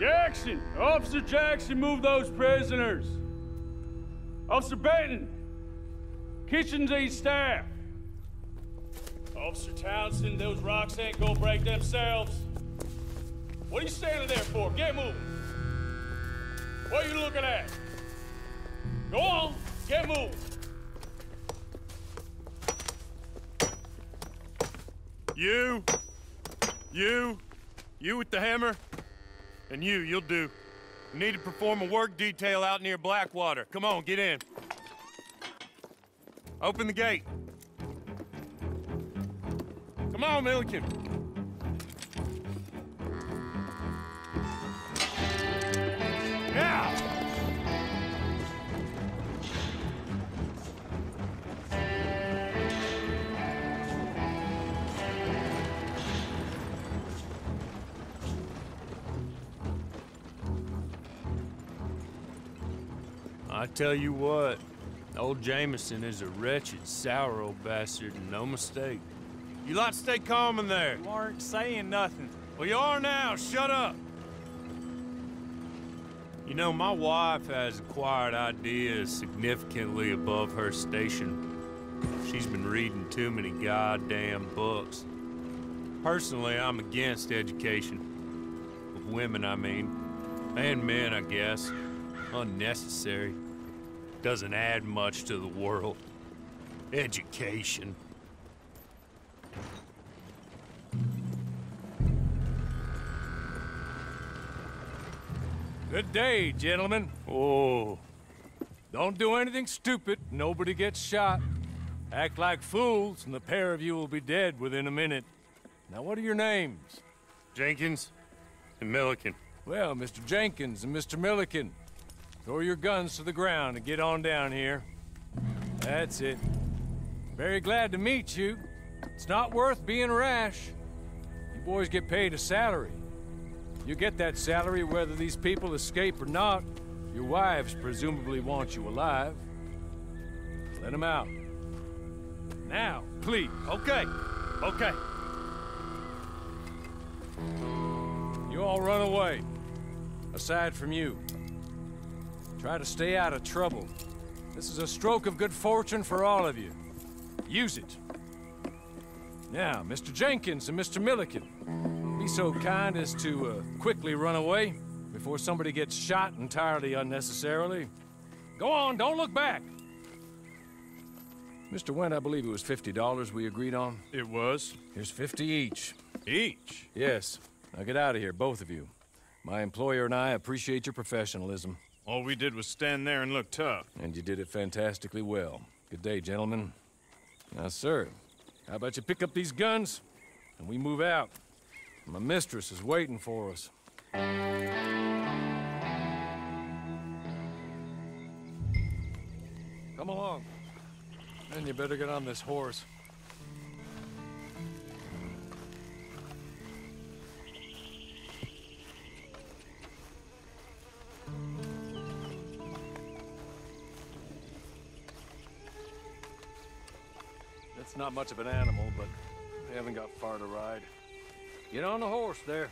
Jackson! Officer Jackson, move those prisoners! Officer Benton! Kitchens and staff! Officer Townsend, those rocks ain't gonna break themselves. What are you standing there for? Get moving! What are you looking at? Go on, get moving! You with the hammer? And you'll do. We need to perform a work detail out near Blackwater. Come on, get in. Open the gate. Come on, Milliken. Now! I tell you what, old Jameson is a wretched, sour old bastard, and no mistake. You lot stay calm in there. You aren't saying nothing. Well, you are now. Shut up. You know, my wife has acquired ideas significantly above her station. She's been reading too many goddamn books. Personally, I'm against education. Of women, I mean. And men, I guess. Unnecessary. Doesn't add much to the world. Education. Good day, gentlemen. Oh. Don't do anything stupid. Nobody gets shot. Act like fools, and the pair of you will be dead within a minute. Now, what are your names? Jenkins and Milliken. Well, Mr. Jenkins and Mr. Milliken, throw your guns to the ground and get on down here. That's it. Very glad to meet you. It's not worth being rash. You boys get paid a salary. You get that salary whether these people escape or not. Your wives presumably want you alive. Let them out. Now, please. Okay. You all run away. Aside from you. Try to stay out of trouble. This is a stroke of good fortune for all of you. Use it. Now, Mr. Jenkins and Mr. Milliken, be so kind as to quickly run away before somebody gets shot entirely unnecessarily. Go on, don't look back. Mr. Wendt, I believe it was $50 we agreed on. It was. Here's 50 each. Each? Yes. Now get out of here, both of you. My employer and I appreciate your professionalism. All we did was stand there and look tough. And you did it fantastically well. Good day, gentlemen. Now, sir, how about you pick up these guns and we move out? My mistress is waiting for us. Come along. Then you better get on this horse. It's not much of an animal, but we haven't got far to ride. Get on the horse there.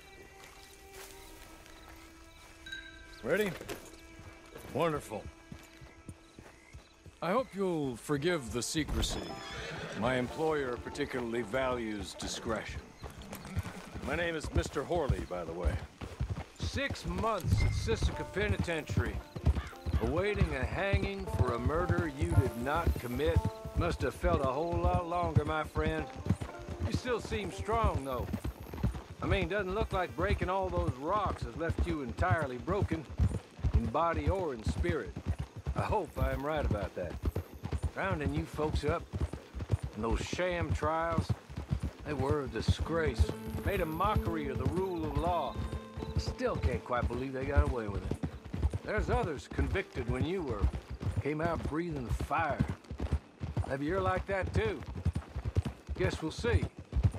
Ready? Wonderful. I hope you'll forgive the secrecy. My employer particularly values discretion. My name is Mr. Horley, by the way. 6 months at Sisika Penitentiary, awaiting a hanging for a murder you did not commit. Must have felt a whole lot longer, my friend. You still seem strong, though. I mean, doesn't look like breaking all those rocks has left you entirely broken, in body or in spirit. I hope I am right about that. Rounding you folks up, and those sham trials, they were a disgrace. Made a mockery of the rule of law. I still can't quite believe they got away with it. There's others convicted when you were. Came out breathing fire. Maybe you're like that too. Guess we'll see.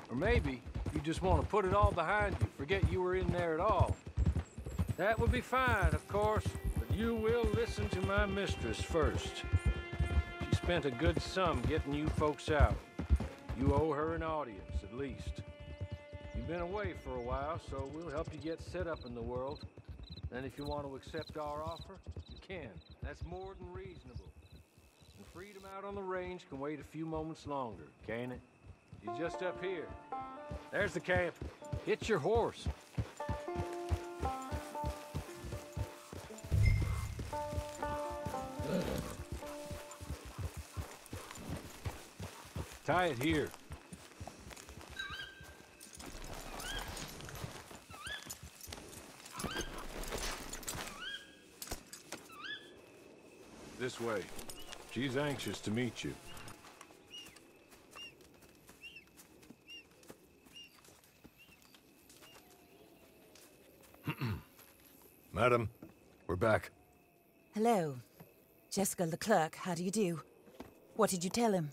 Or maybe you just want to put it all behind you, forget you were in there at all. That would be fine, of course, but you will listen to my mistress first. She spent a good sum getting you folks out. You owe her an audience, at least. You You've been away for a while, so we'll help you get set up in the world. And if you want to accept our offer, you can. That's more than reasonable. And freedom out on the range can wait a few moments longer, can't it? You're just up here. There's the camp. Hit your horse. Tie it here. This way. She's anxious to meet you. Madam, we're back. Hello. Jessica Leclerc, how do you do? What did you tell him?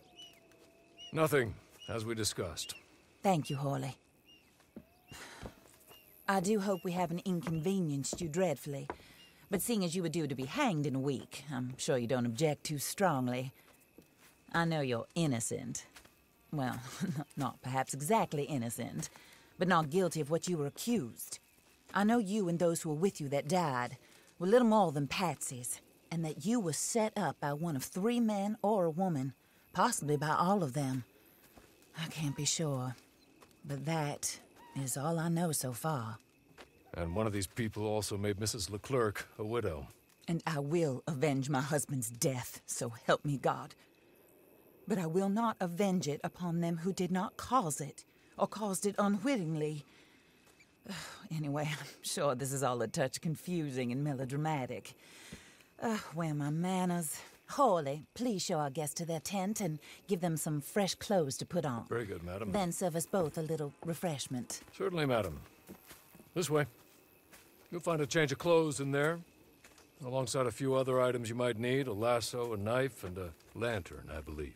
Nothing, as we discussed. Thank you, Hawley. I do hope we haven't inconvenienced you dreadfully. But seeing as you were due to be hanged in a week, I'm sure you don't object too strongly. I know you're innocent. Well, not perhaps exactly innocent, but not guilty of what you were accused. I know you and those who were with you that died were little more than patsies, and that you were set up by one of 3 men or a woman, possibly by all of them. I can't be sure, but that is all I know so far. And one of these people also made Mrs. Leclerc a widow. And I will avenge my husband's death, so help me God. But I will not avenge it upon them who did not cause it, or caused it unwittingly. Anyway, I'm sure this is all a touch confusing and melodramatic. Where are my manners? Hawley, please show our guests to their tent and give them some fresh clothes to put on. Very good, madam. Then serve us both a little refreshment. Certainly, madam. This way. You'll find a change of clothes in there, alongside a few other items you might need, a lasso, a knife, and a lantern, I believe.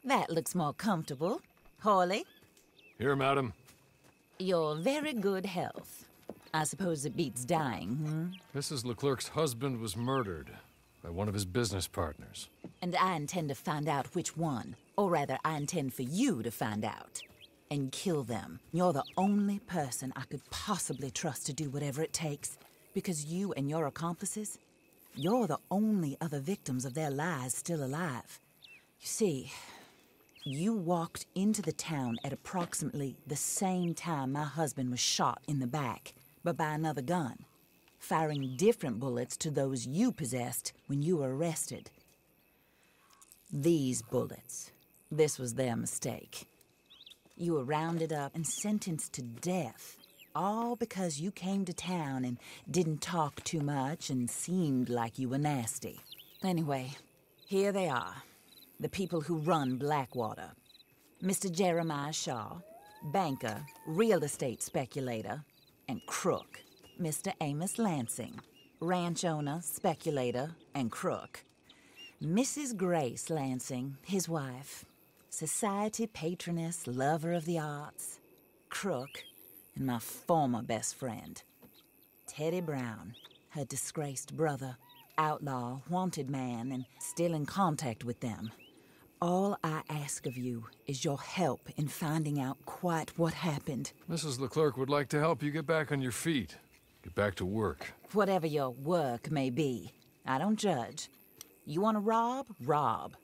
That looks more comfortable. Hawley, Here, madam. you're very good health. I suppose it beats dying, Mrs. Leclerc's husband was murdered by one of his business partners. And I intend to find out which one. Or rather, I intend for you to find out. And kill them. You're the only person I could possibly trust to do whatever it takes. Because you and your accomplices, you're the only other victims of their lies still alive. You see, you walked into the town at approximately the same time my husband was shot in the back, but by another gun, firing different bullets to those you possessed when you were arrested. These bullets, this was their mistake. You were rounded up and sentenced to death All because you came to town and didn't talk too much and seemed like you were nasty. Anyway, here they are. The people who run Blackwater. Mr. Jeremiah Shaw, banker, real estate speculator, and crook. Mr. Amos Lansing, ranch owner, speculator, and crook. Mrs. Grace Lansing, his wife, society patroness, lover of the arts, crook, and my former best friend. Teddy Brown, her disgraced brother, outlaw, wanted man, and still in contact with them. All I ask of you is your help in finding out quite what happened. Mrs. Leclerc would like to help you get back on your feet. Get back to work. Whatever your work may be, I don't judge. You want to rob? Rob.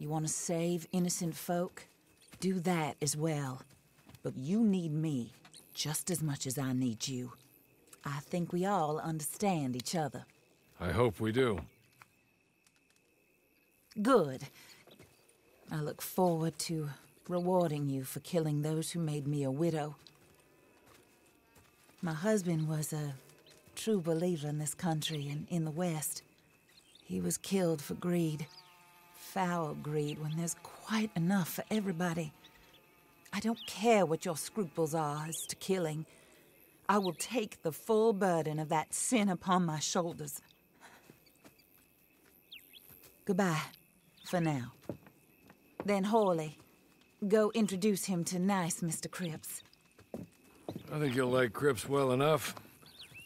You want to save innocent folk? Do that as well. But you need me just as much as I need you. I think we all understand each other. I hope we do. Good. I look forward to rewarding you for killing those who made me a widow. My husband was a true believer in this country and in the West. He was killed for greed. Foul greed when there's quite enough for everybody. I don't care what your scruples are as to killing. I will take the full burden of that sin upon my shoulders. Goodbye, for now. Then Hawley, go introduce him to nice Mr. Cripps. I think you'll like Cripps well enough.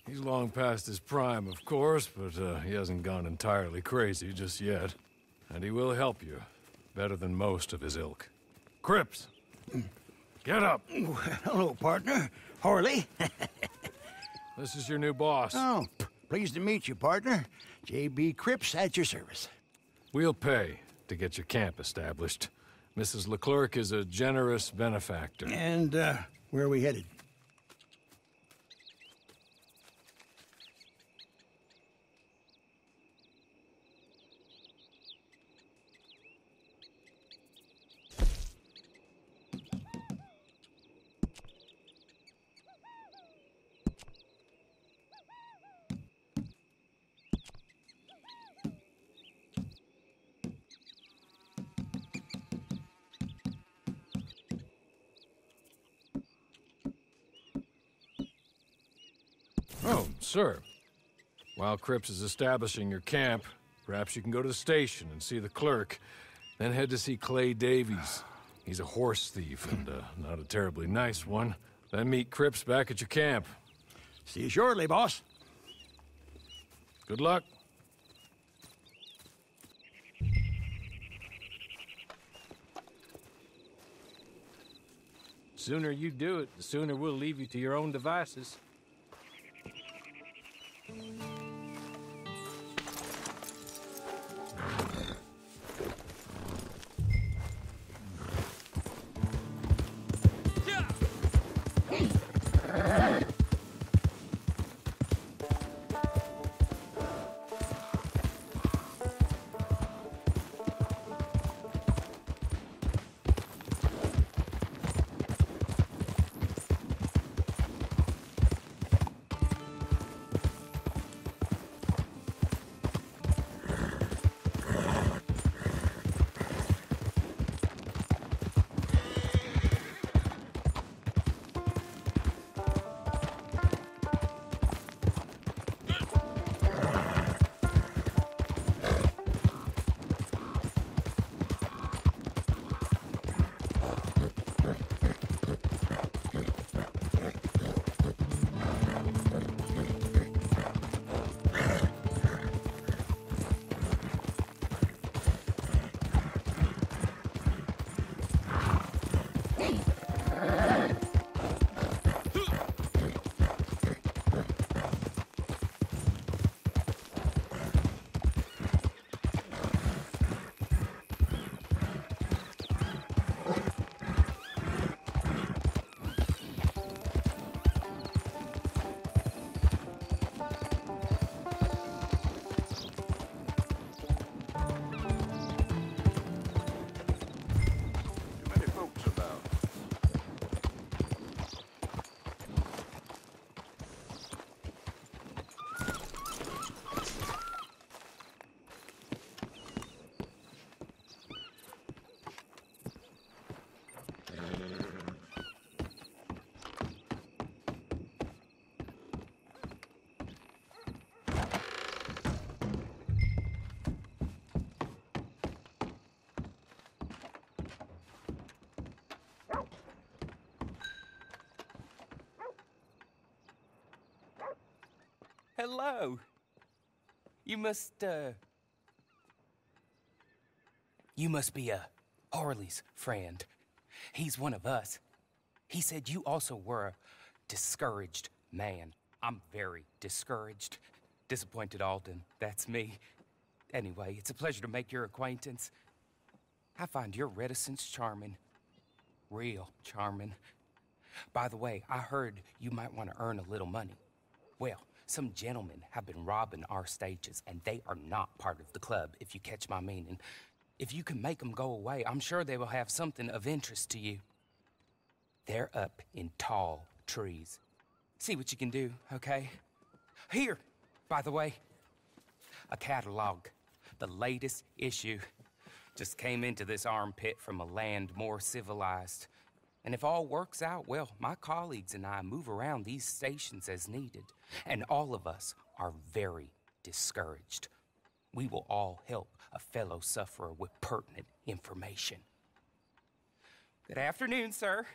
He's long past his prime, of course, but he hasn't gone entirely crazy just yet. And he will help you, better than most of his ilk. Cripps! Get up! Hello, partner. Harley. This is your new boss. Oh, pleased to meet you, partner. J.B. Cripps at your service. We'll pay to get your camp established. Mrs. Leclerc is a generous benefactor. And, where are we headed? Oh, sir. While Cripps is establishing your camp, perhaps you can go to the station and see the clerk, then head to see Clay Davies. He's a horse thief, and not a terribly nice one. Then meet Cripps back at your camp. See you shortly, boss. Good luck. Sooner you do it, the sooner we'll leave you to your own devices. hello. You must be Harley's friend. He's one of us. He said you also were a discouraged man. I'm very discouraged. Disappointed Alden, that's me. Anyway, it's a pleasure to make your acquaintance. I find your reticence charming. Real charming. By the way, I heard you might want to earn a little money. Well, some gentlemen have been robbing our stages, and they are not part of the club, if you catch my meaning. If you can make them go away, I'm sure they will have something of interest to you. They're up in tall trees. See what you can do, okay? Here, by the way, a catalog. The latest issue. Just came into this armpit from a land more civilized. And if all works out, well, my colleagues and I move around these stations as needed. And all of us are very discouraged. We will all help a fellow sufferer with pertinent information. Good afternoon, sir.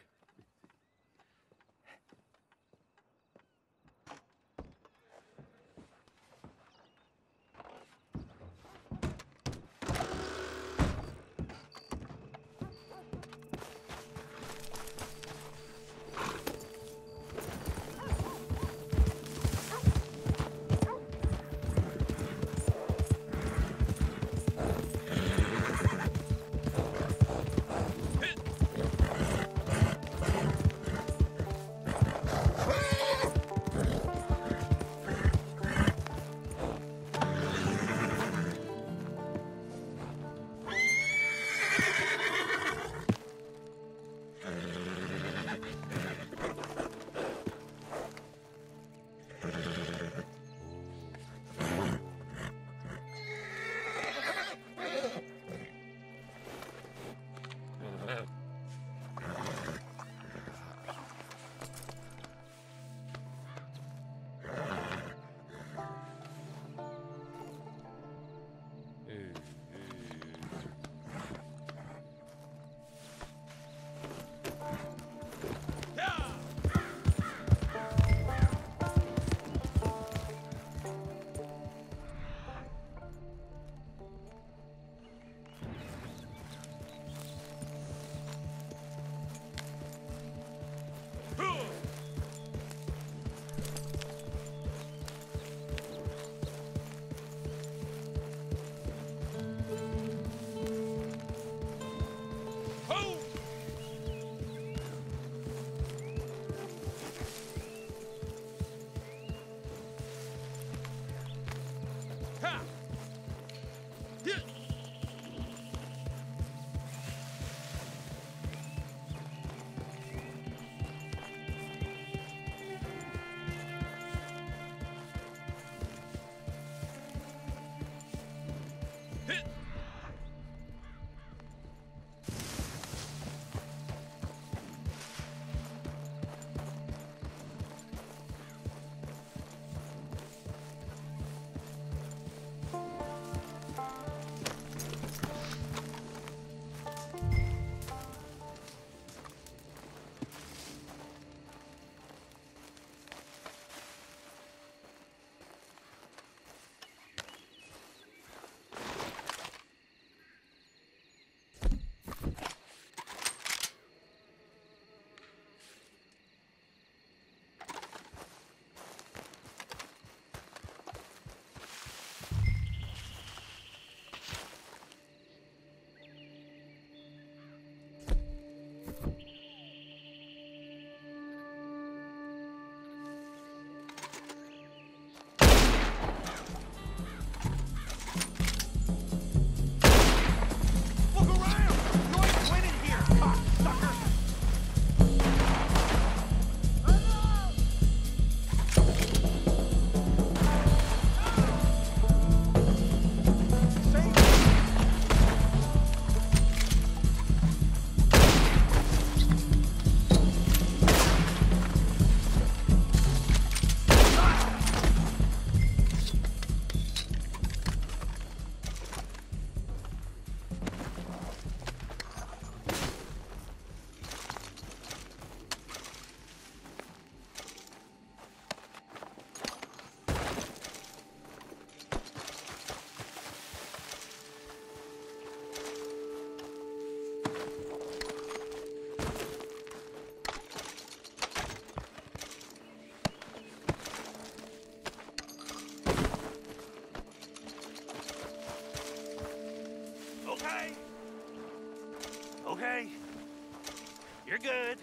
You're good.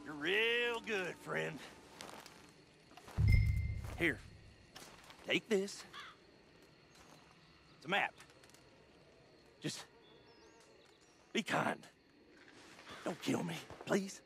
You're real good, friend. Here, take this. It's a map. Just be kind. Don't kill me, please.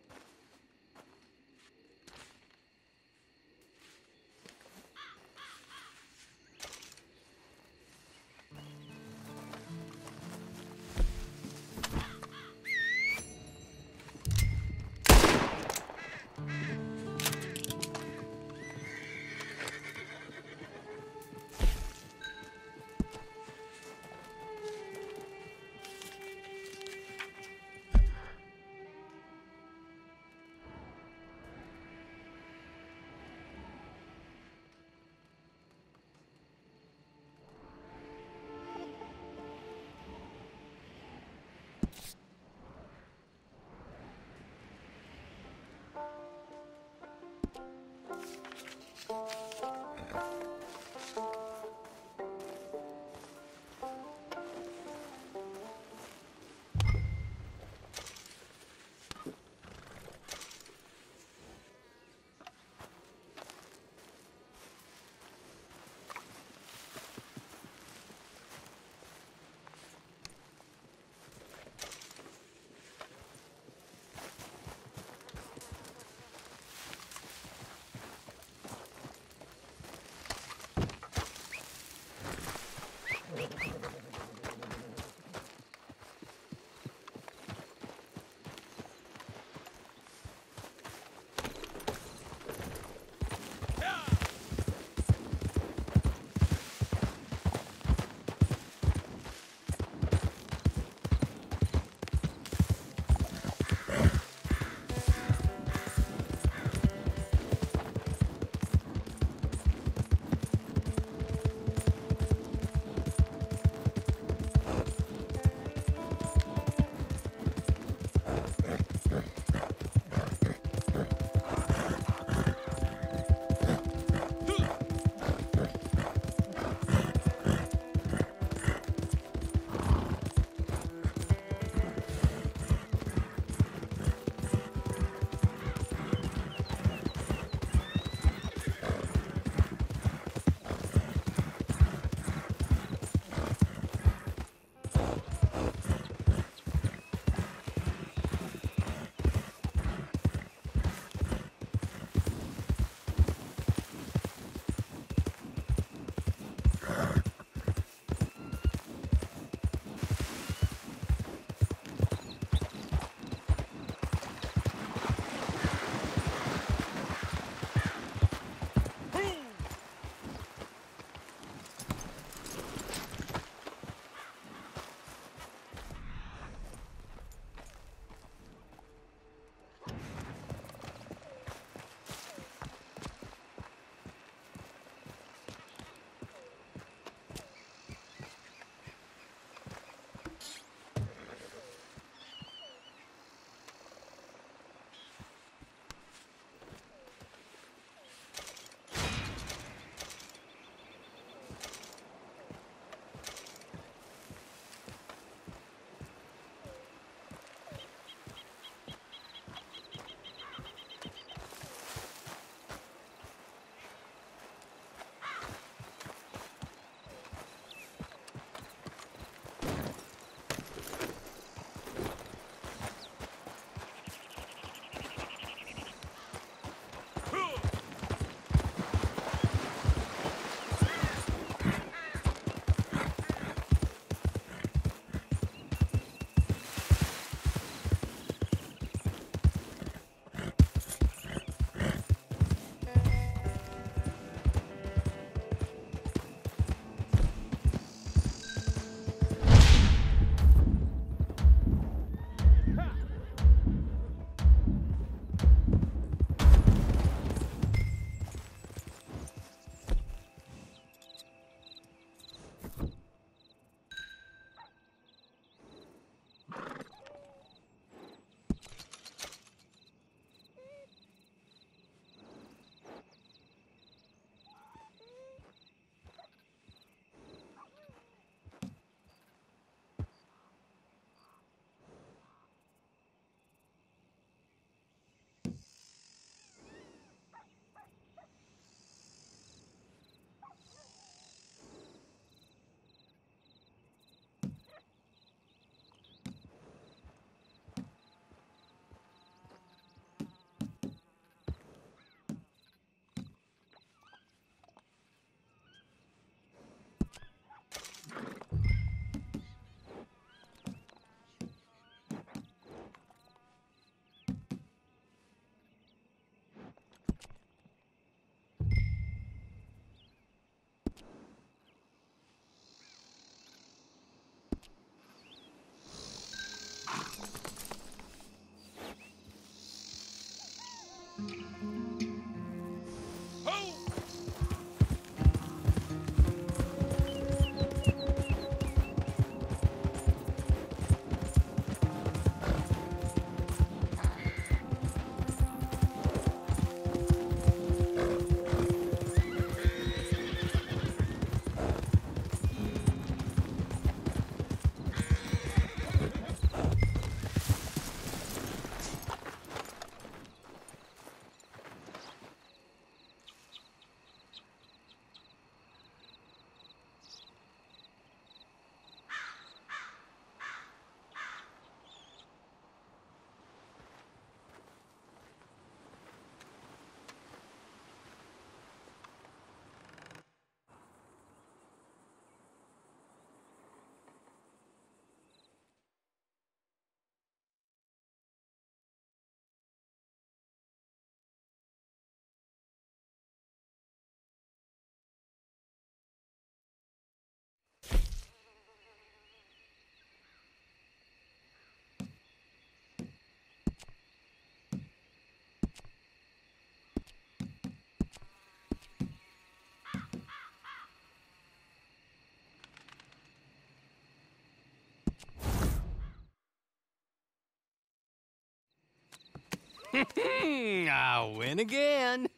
I win again.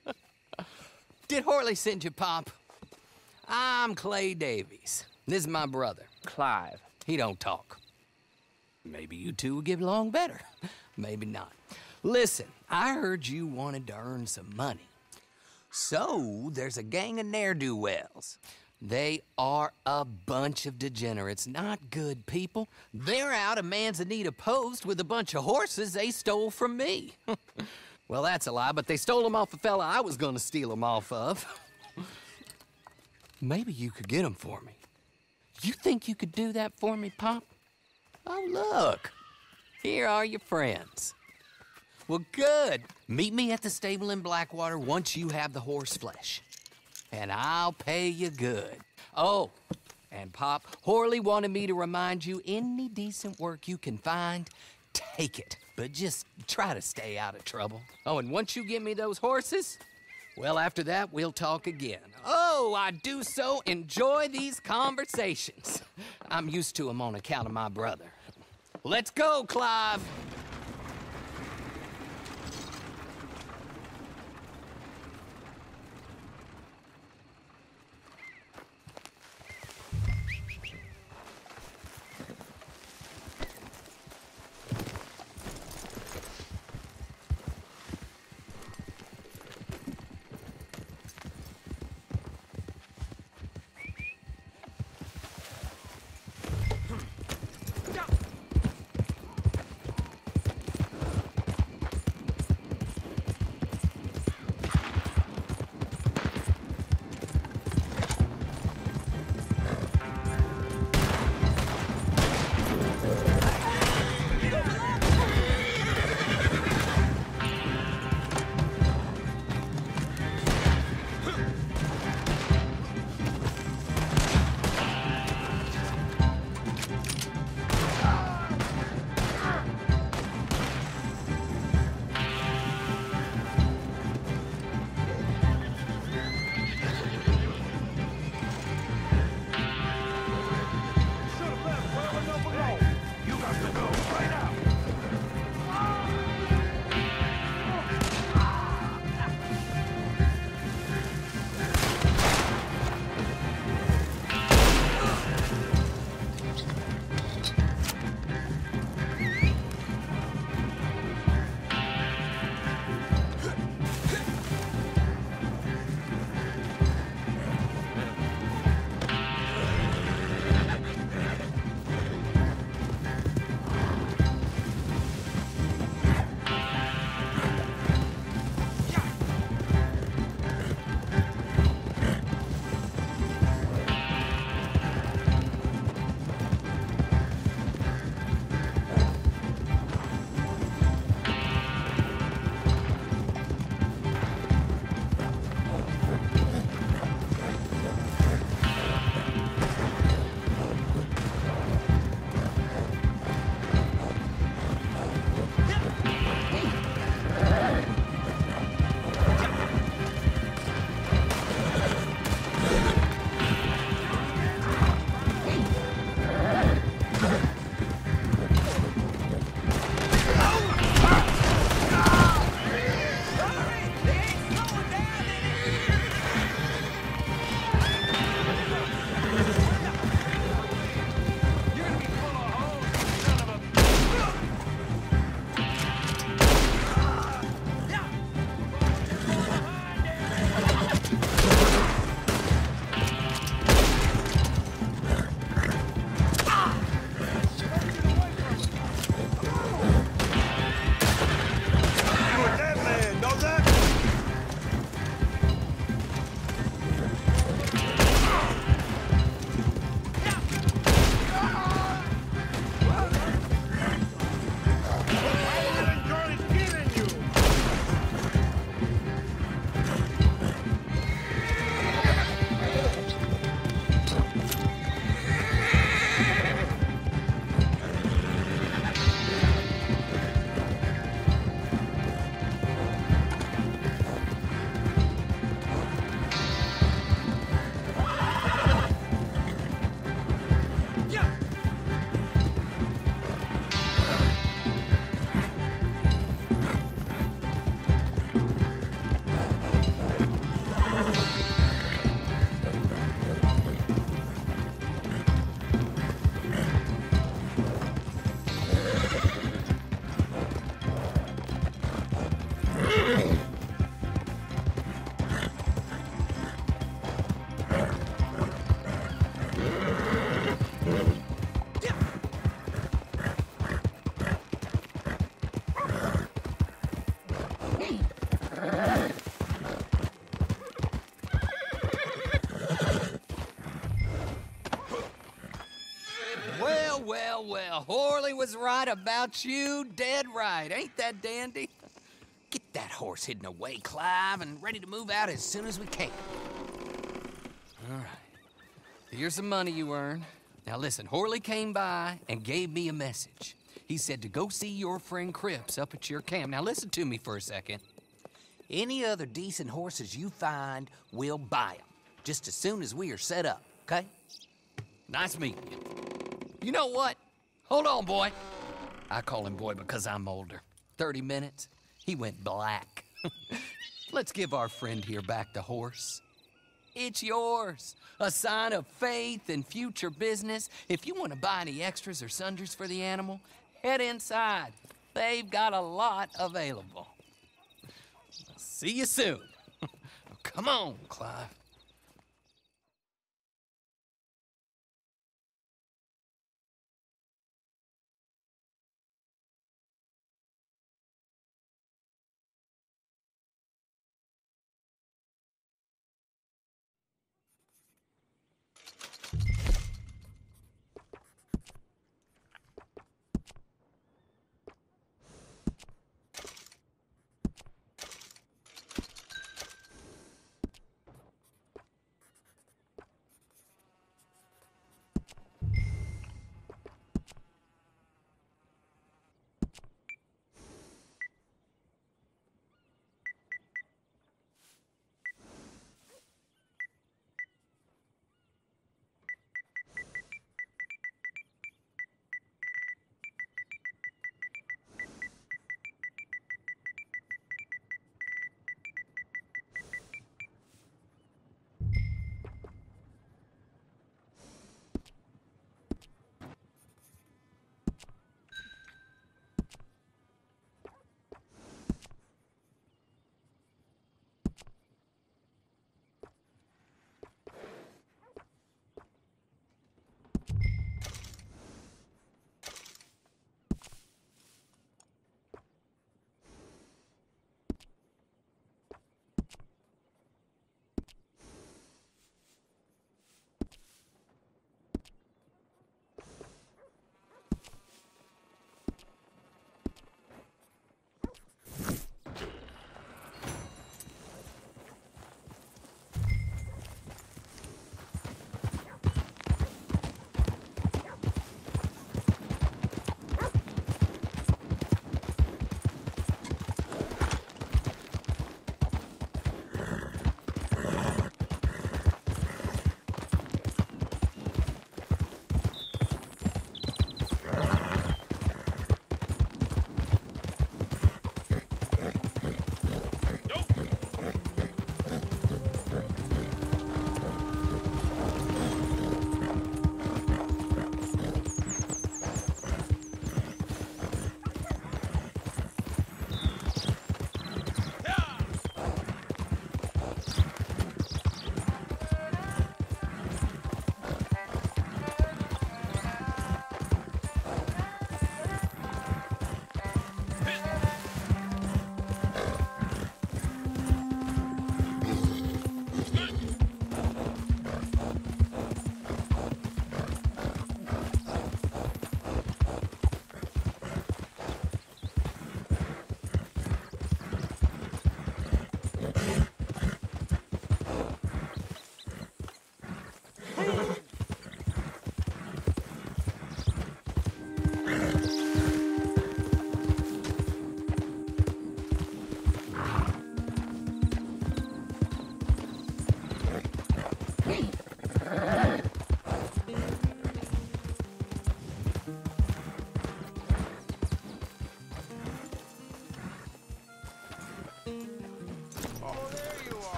Did Horley send you, Pop? I'm Clay Davies. This is my brother, Clive. He don't talk. Maybe you two will get along better. Maybe not. Listen, I heard you wanted to earn some money. So, there's a gang of ne'er-do-wells. They are a bunch of degenerates, not good people. They're out of Manzanita Post with a bunch of horses they stole from me. Well, that's a lie, but they stole them off a fella I was gonna steal them off of. Maybe you could get them for me. You think you could do that for me, Pop? Oh, look. Here are your friends. Well, good. Meet me at the stable in Blackwater once you have the horse flesh. And I'll pay you good. Oh, and Pop, Horley wanted me to remind you, any decent work you can find, take it. But just try to stay out of trouble. Oh, and once you give me those horses, well, after that, we'll talk again. Oh, I do so enjoy these conversations. I'm used to them on account of my brother. Let's go, Clive. Well, well, Horley was right about you, dead right. Ain't that dandy? Get that horse hidden away, Clive, and ready to move out as soon as we can. All right. Here's the money you earned. Now listen, Horley came by and gave me a message. He said to go see your friend Cripps up at your camp. Now listen to me for a second. Any other decent horses you find, we'll buy them. Just as soon as we are set up, okay? Nice meeting you. You know what? Hold on, boy. I call him boy because I'm older. 30 minutes, he went black. Let's give our friend here back the horse. It's yours. A sign of faith and future business. If you want to buy any extras or sundries for the animal, head inside. They've got a lot available. See you soon. Come on, Clive.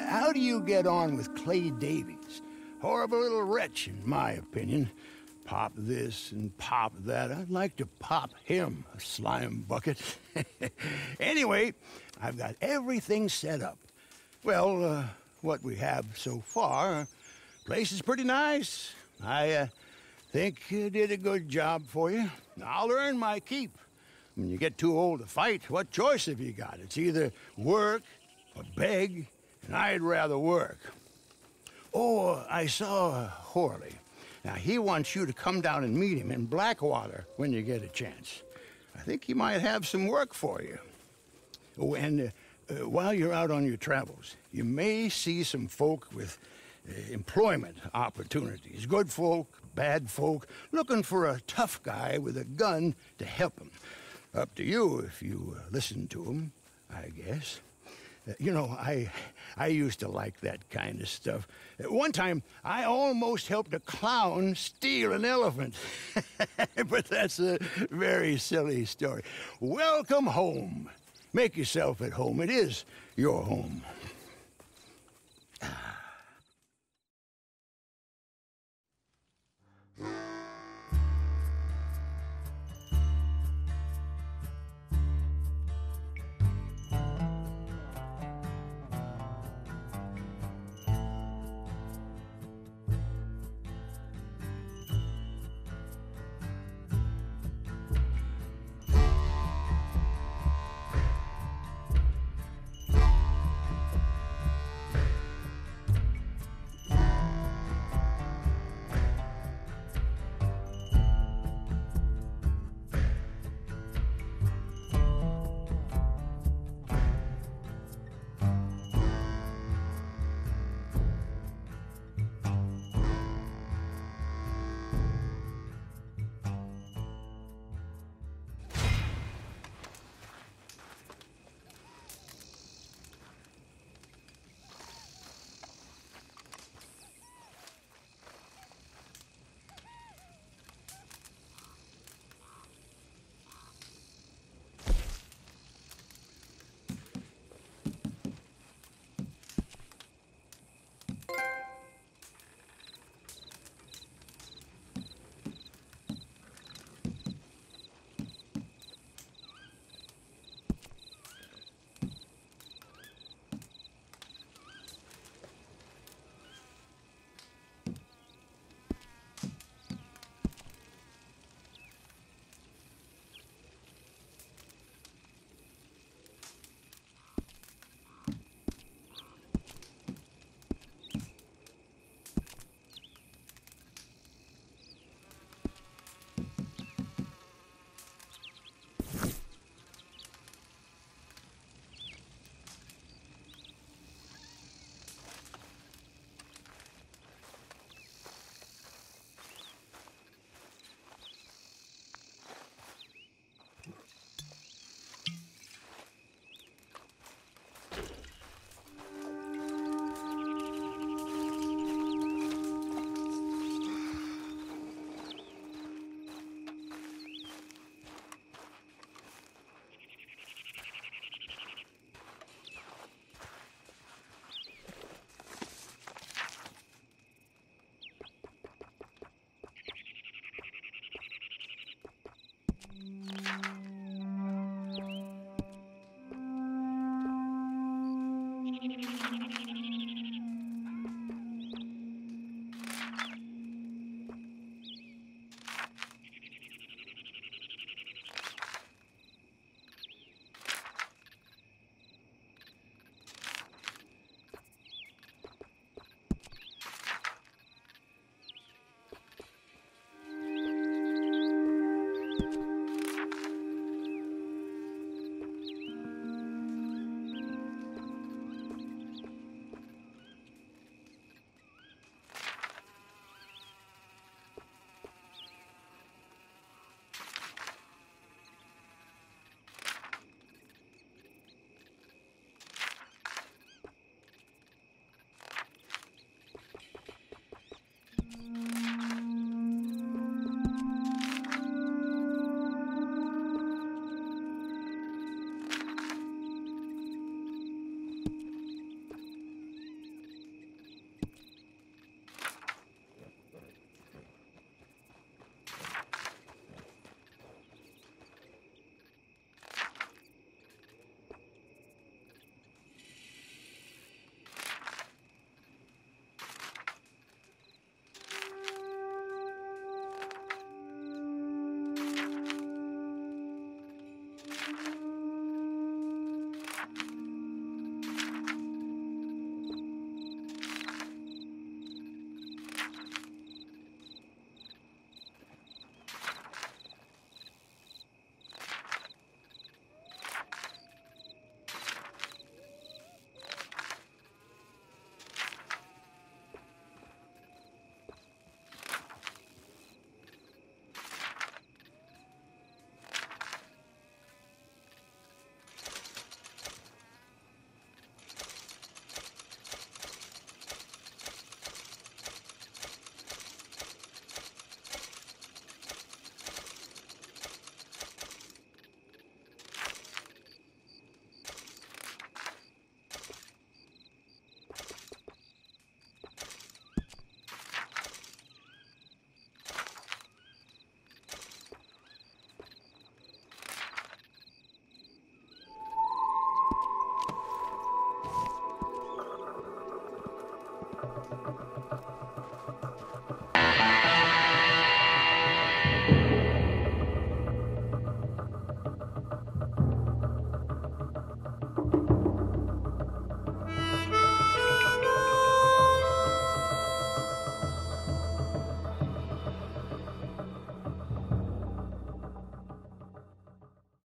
How do you get on with Clay Davies? Horrible little wretch, in my opinion. Pop this and pop that. I'd like to pop him, a slime bucket. Anyway, I've got everything set up. Well, what we have so far, place is pretty nice. I think you did a good job for you. I'll earn my keep. When you get too old to fight, what choice have you got? It's either work or beg, and I'd rather work. Oh, I saw Horley. Now, he wants you to come down and meet him in Blackwater when you get a chance. I think he might have some work for you. Oh, and while you're out on your travels, you may see some folk with employment opportunities. Good folk, bad folk, looking for a tough guy with a gun to help them. Up to you if you listen to them, I guess. You know, I used to like that kind of stuff. One time, I almost helped a clown steal an elephant. But that's a very silly story. Welcome home. Make yourself at home. It is your home.